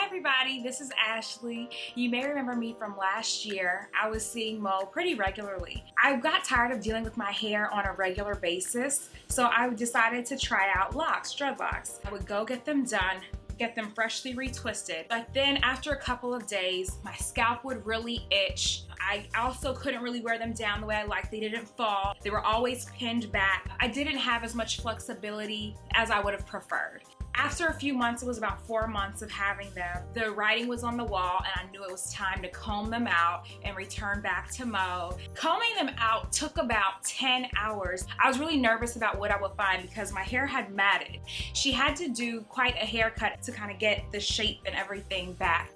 everybody, this is Ashley. You may remember me from last year. I was seeing Mo pretty regularly. I got tired of dealing with my hair on a regular basis, so I decided to try out locks, dreadlocks. I would go get them done, get them freshly retwisted. But then after a couple of days, my scalp would really itch. I also couldn't really wear them down the way I liked. They didn't fall. They were always pinned back. I didn't have as much flexibility as I would have preferred. After a few months, it was about 4 months of having them, the writing was on the wall and I knew it was time to comb them out and return back to Mo. Combing them out took about 10 hours. I was really nervous about what I would find because my hair had matted. She had to do quite a haircut to kind of get the shape and everything back.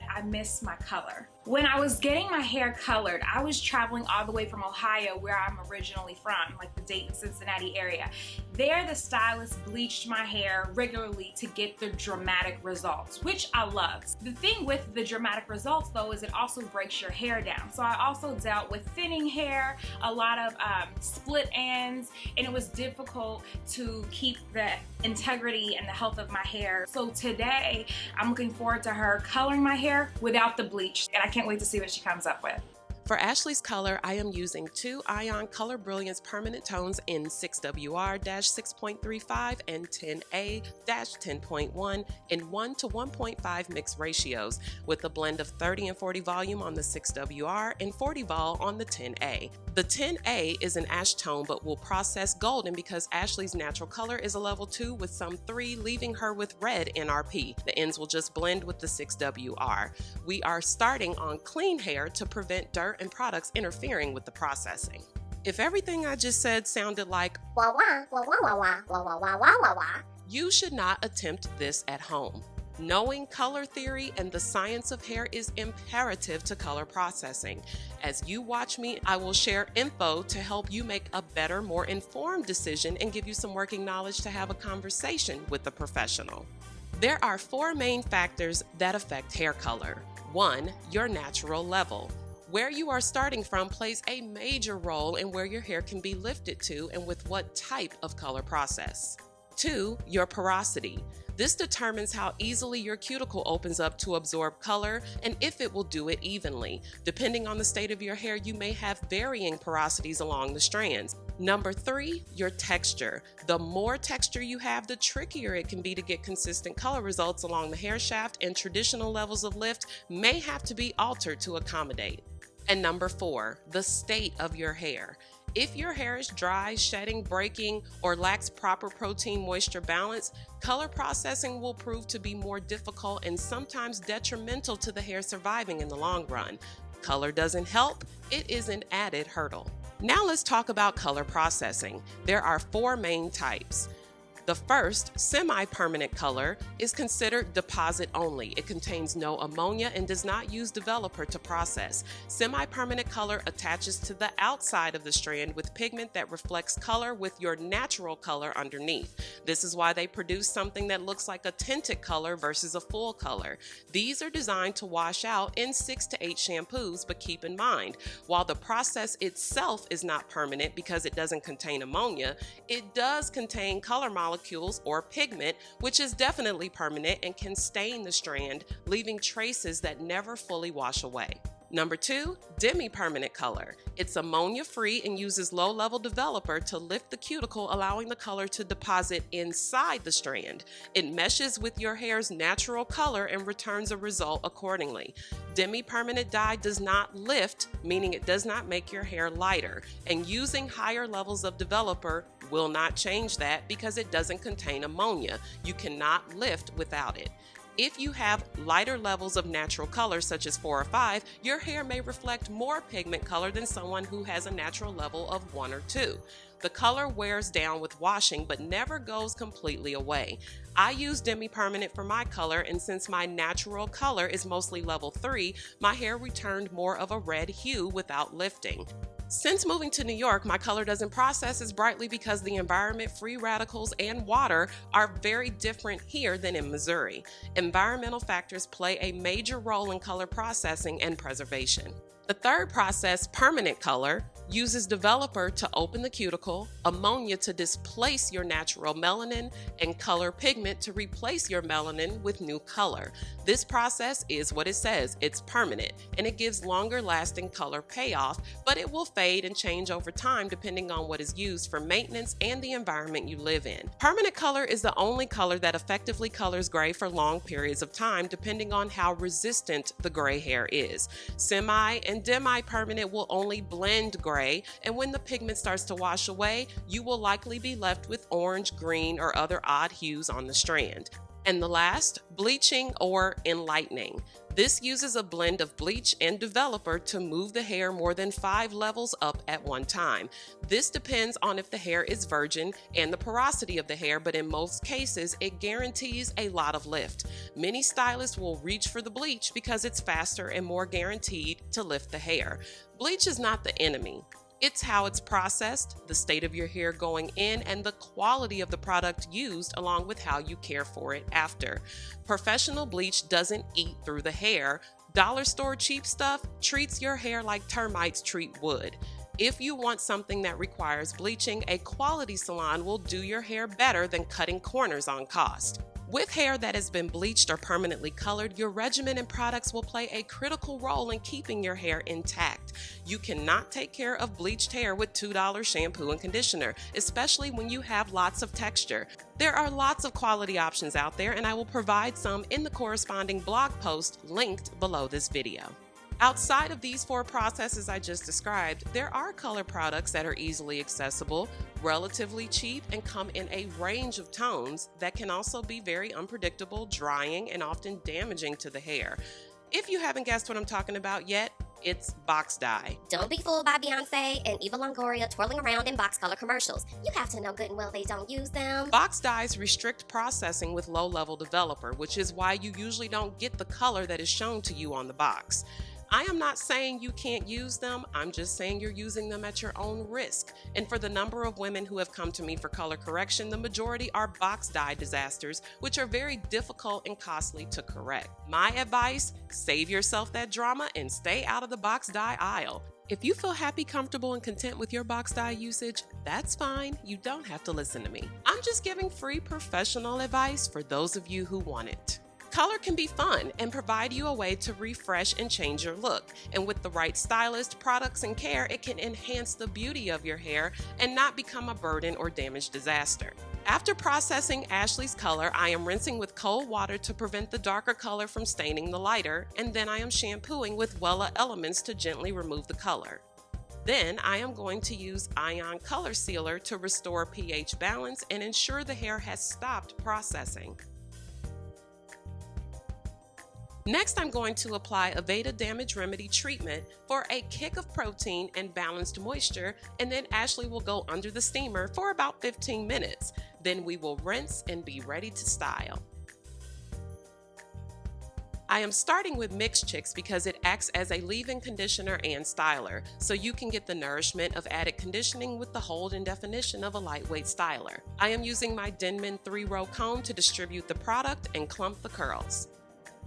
I miss my color. When I was getting my hair colored, I was traveling all the way from Ohio, where I'm originally from, like the Dayton, Cincinnati area. There, the stylist bleached my hair regularly to get the dramatic results, which I loved. The thing with the dramatic results, though, is it also breaks your hair down. So I also dealt with thinning hair, a lot of split ends, and it was difficult to keep the integrity and the health of my hair. So today, I'm looking forward to her coloring my hair without the bleach, and I can't wait to see what she comes up with. For Ashley's color, I am using 2 Ion Color Brilliance Permanent Tones in 6WR-6.35 and 10A-10.1 in 1 to 1.5 mixed ratios with a blend of 30 and 40 volume on the 6WR and 40 vol on the 10A. The 10A is an ash tone but will process golden because Ashley's natural color is a level 2 with some 3, leaving her with red NRP. The ends will just blend with the 6WR. We are starting on clean hair to prevent dirt and products interfering with the processing. If everything I just said sounded like wah wah wah wah wah wah wah wah wah wah wah, you should not attempt this at home. Knowing color theory and the science of hair is imperative to color processing. As you watch me, I will share info to help you make a better, more informed decision and give you some working knowledge to have a conversation with a professional. There are 4 main factors that affect hair color. 1, your natural level. Where you are starting from plays a major role in where your hair can be lifted to and with what type of color process. 2, your porosity. This determines how easily your cuticle opens up to absorb color and if it will do it evenly. Depending on the state of your hair, you may have varying porosities along the strands. Number 3, your texture. The more texture you have, the trickier it can be to get consistent color results along the hair shaft, and traditional levels of lift may have to be altered to accommodate. And number 4, the state of your hair. If your hair is dry, shedding, breaking, or lacks proper protein-moisture balance, color processing will prove to be more difficult and sometimes detrimental to the hair surviving in the long run. Color doesn't help, it is an added hurdle. Now let's talk about color processing. There are 4 main types. The first, semi-permanent color, is considered deposit only. It contains no ammonia and does not use developer to process. Semi-permanent color attaches to the outside of the strand with pigment that reflects color with your natural color underneath. This is why they produce something that looks like a tinted color versus a full color. These are designed to wash out in 6 to 8 shampoos, but keep in mind, while the process itself is not permanent because it doesn't contain ammonia, it does contain color molecules or pigment, which is definitely permanent and can stain the strand, leaving traces that never fully wash away. Number 2, demi-permanent color. It's ammonia-free and uses low-level developer to lift the cuticle, allowing the color to deposit inside the strand. It meshes with your hair's natural color and returns a result accordingly. Demi-permanent dye does not lift, meaning it does not make your hair lighter, and using higher levels of developer will not change that because it doesn't contain ammonia. You cannot lift without it. If you have lighter levels of natural color, such as 4 or 5, your hair may reflect more pigment color than someone who has a natural level of 1 or 2. The color wears down with washing but never goes completely away. I use demi-permanent for my color, and since my natural color is mostly level 3, my hair returned more of a red hue without lifting. Since moving to New York, my color doesn't process as brightly because the environment, free radicals, and water are very different here than in Missouri. Environmental factors play a major role in color processing and preservation. The third process, permanent color, uses developer to open the cuticle, ammonia to displace your natural melanin, and color pigment to replace your melanin with new color. This process is what it says, it's permanent, and it gives longer lasting color payoff, but it will fade and change over time depending on what is used for maintenance and the environment you live in. Permanent color is the only color that effectively colors gray for long periods of time depending on how resistant the gray hair is. Semi and demi-permanent will only blend gray, and when the pigment starts to wash away, you will likely be left with orange, green, or other odd hues on the strand. And the last, bleaching or enlightening. This uses a blend of bleach and developer to move the hair more than 5 levels up at one time. This depends on if the hair is virgin and the porosity of the hair, but in most cases, it guarantees a lot of lift. Many stylists will reach for the bleach because it's faster and more guaranteed to lift the hair. Bleach is not the enemy. It's how it's processed, the state of your hair going in, and the quality of the product used, along with how you care for it after. Professional bleach doesn't eat through the hair. Dollar store cheap stuff treats your hair like termites treat wood. If you want something that requires bleaching, a quality salon will do your hair better than cutting corners on cost. With hair that has been bleached or permanently colored, your regimen and products will play a critical role in keeping your hair intact. You cannot take care of bleached hair with $2 shampoo and conditioner, especially when you have lots of texture. There are lots of quality options out there, and I will provide some in the corresponding blog post linked below this video. Outside of these 4 processes I just described, there are color products that are easily accessible, relatively cheap, and come in a range of tones that can also be very unpredictable, drying, and often damaging to the hair. If you haven't guessed what I'm talking about yet, it's box dye. Don't be fooled by Beyonce and Eva Longoria twirling around in box color commercials. You have to know good and well they don't use them. Box dyes restrict processing with low-level developer, which is why you usually don't get the color that is shown to you on the box. I am not saying you can't use them, I'm just saying you're using them at your own risk. And for the number of women who have come to me for color correction, the majority are box dye disasters, which are very difficult and costly to correct. My advice, save yourself that drama and stay out of the box dye aisle. If you feel happy, comfortable, and content with your box dye usage, that's fine. You don't have to listen to me. I'm just giving free professional advice for those of you who want it. Color can be fun and provide you a way to refresh and change your look. And with the right stylist, products, and care, it can enhance the beauty of your hair and not become a burden or damage disaster. After processing Ashley's color, I am rinsing with cold water to prevent the darker color from staining the lighter, and then I am shampooing with Wella Elements to gently remove the color. Then I am going to use Ion Color Sealer to restore pH balance and ensure the hair has stopped processing. Next, I'm going to apply Aveda Damage Remedy Treatment for a kick of protein and balanced moisture, and then Ashley will go under the steamer for about 15 minutes. Then we will rinse and be ready to style. I am starting with Mixed Chicks because it acts as a leave-in conditioner and styler, so you can get the nourishment of added conditioning with the hold and definition of a lightweight styler. I am using my Denman 3-row comb to distribute the product and clump the curls.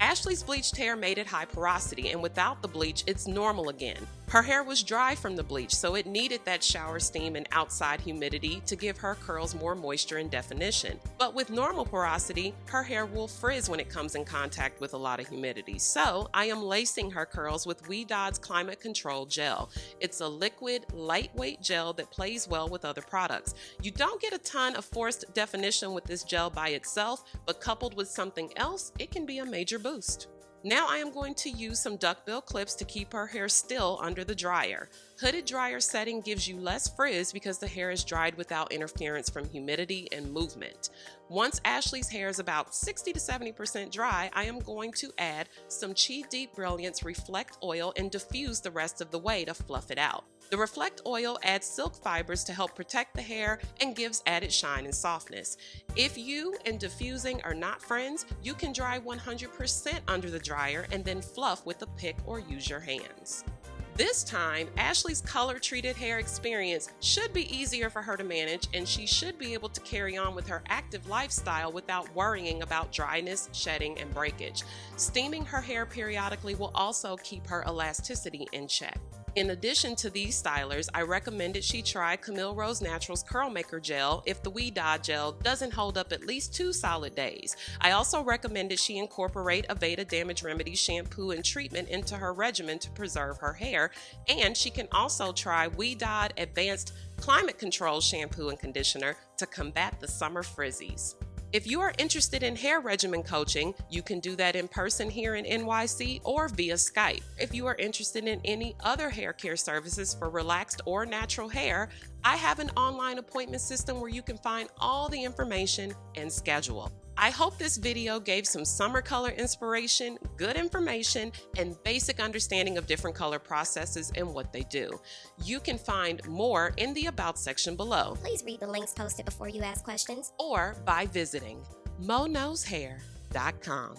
Ashley's bleached hair made it high porosity, and without the bleach, it's normal again. Her hair was dry from the bleach, so it needed that shower steam and outside humidity to give her curls more moisture and definition. But with normal porosity, her hair will frizz when it comes in contact with a lot of humidity. So I am lacing her curls with WeDod's Climate Control Gel. It's a liquid, lightweight gel that plays well with other products. You don't get a ton of forced definition with this gel by itself, but coupled with something else, it can be a major boost. Now I am going to use some duckbill clips to keep her hair still under the dryer. Hooded dryer setting gives you less frizz because the hair is dried without interference from humidity and movement. Once Ashley's hair is about 60 to 70% dry, I am going to add some Chi Deep Brilliance Reflect Oil and diffuse the rest of the way to fluff it out. The Reflect Oil adds silk fibers to help protect the hair and gives added shine and softness. If you and diffusing are not friends, you can dry 100% under the dryer and then fluff with a pick or use your hands. This time, Ashley's color-treated hair experience should be easier for her to manage, and she should be able to carry on with her active lifestyle without worrying about dryness, shedding, and breakage. Steaming her hair periodically will also keep her elasticity in check. In addition to these stylers, I recommended she try Camille Rose Naturals Curl Maker Gel if the WeDye gel doesn't hold up at least 2 solid days. I also recommended she incorporate Aveda Damage Remedy shampoo and treatment into her regimen to preserve her hair, and she can also try WeDye Advanced Climate Control shampoo and conditioner to combat the summer frizzies. If you are interested in hair regimen coaching, you can do that in person here in NYC or via Skype. If you are interested in any other hair care services for relaxed or natural hair, I have an online appointment system where you can find all the information and schedule. I hope this video gave some summer color inspiration, good information, and basic understanding of different color processes and what they do. You can find more in the About section below. Please read the links posted before you ask questions. Or by visiting MoKnowsHair.com.